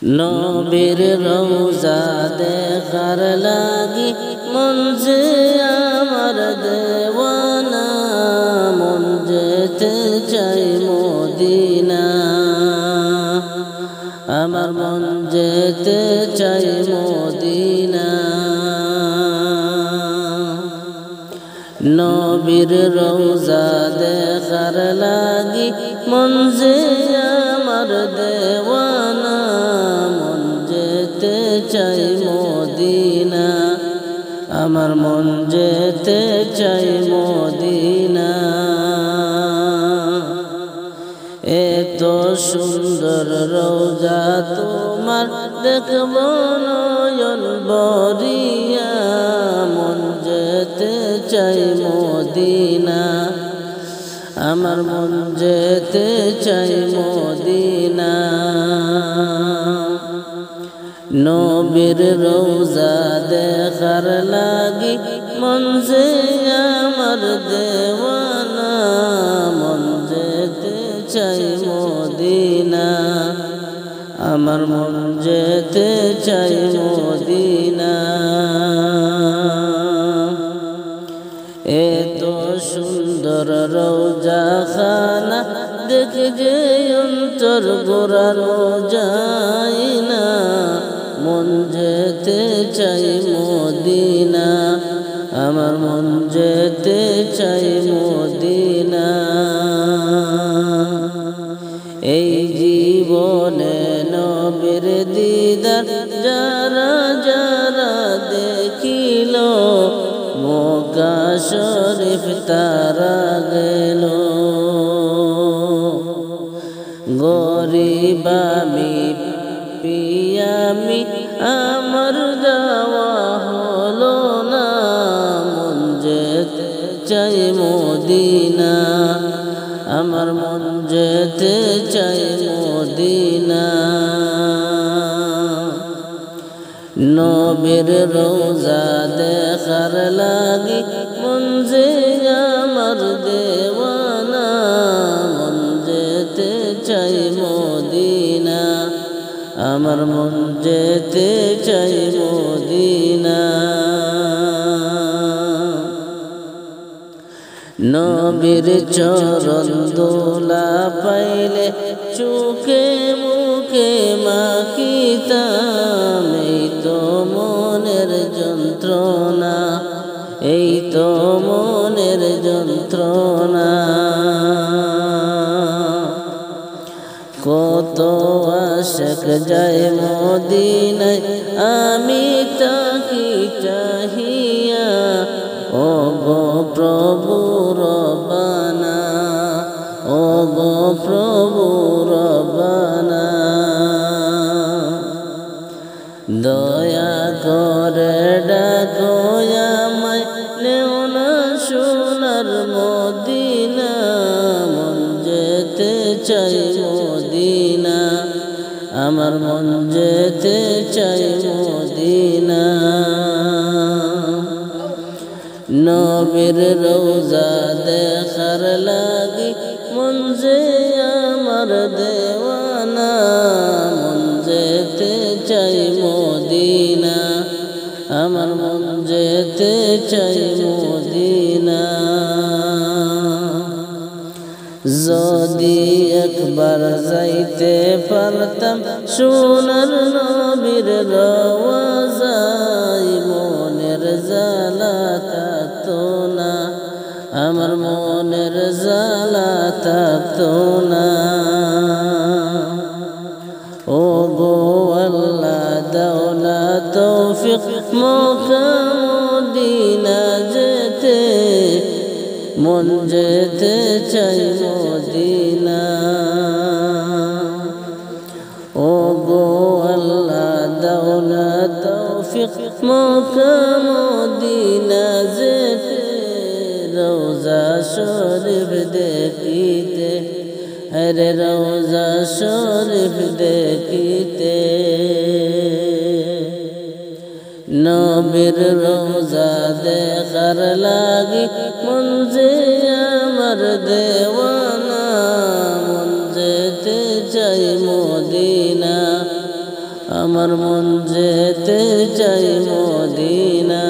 নবীর রওজা দেখার লাগি মন যে আমার দেওয়ানা, মন যেতে চাই মদিনা, আমার মন যেতে চাই মদিনা। নবীর রওজা দেখার লাগি মন যে আমার দেওয়ানা, মন যেতে চাই মদিনা, আমার মন যেতে চাই মদিনা। এত সুন্দর রওজা তোমার দেখব নয়ন ভরিয়া, মন যেতে চাই মদিনা, আমার মন যেতে চাই মদিনা। নবীর রওজা দেখার লাগি মন যে আমার দেওয়ানা, মন যেতে চাই মদিনা, আমার মন যেতে চাই মদিনা। এত সুন্দর রওজা খানা দেখে যে অন্তর গোরানো যায় না, মন যেতে চাই মদিনা, আমার মন যেতে চাই মদিনা। এই জীবনে নবীর দিদার যারা যারা দেখিল, মক্কা শরীফ তারা গেল। গরিব আমি পিয়ামি আমার যাওয়া হলো না, মন যেতে চাই মদিনা, আমার মন যেতে চাই মদিনা। নবীর রওজা দেখার লাগি মন যে আমার দেওয়ানা, মন যেতে চাই মদিনা, আমার মন যেতে চাই মদিনা। নবীর চরণ দোলা পাইলে চোখে মুখে মাখিতাম, এই তো মনের যন্ত্রণা, এই তো মনের যন্ত্রণা। কত আশক যায় মদিনায় আমি তাকি চাহিয়া, ও গো প্রভু রব্বানা, ও গো প্রভু রব্বানা। দয়া করে ডাকো আমায় নেও না সোনার মদিনা, মন যেতে চাই মদিনা, আমার মন যেতে চাই মদিনা। নবীর রওজা দেখার লাগি মন যে আমার দেওয়ানা, মন যেতে চাই মদিনা, আমার মন যেতে চাই মদিনা। যদি একবার যাইতে পারতাম সোনার নবীর রওজায়, মনের জ্বালা থাকতো না, আমার মনের জ্বালা থাকতো না। ও গো আল্লাহ দাও না তৌফিক মক্কা মদিনা যেতে, মন যেতে চাই মদিনা। ও গো আল্লাহ দাও না তৌফিক মক্কা মদিনা যেতে, রওজা শরীফ দেখিতে, আরে রওজা শরীফ দেখিতে। নবীর রওজা দেখার লাগি মন যে আমার দেওয়ানা, মন যেতে চাই মদিনা, আমার মন যেতে চাই মদিনা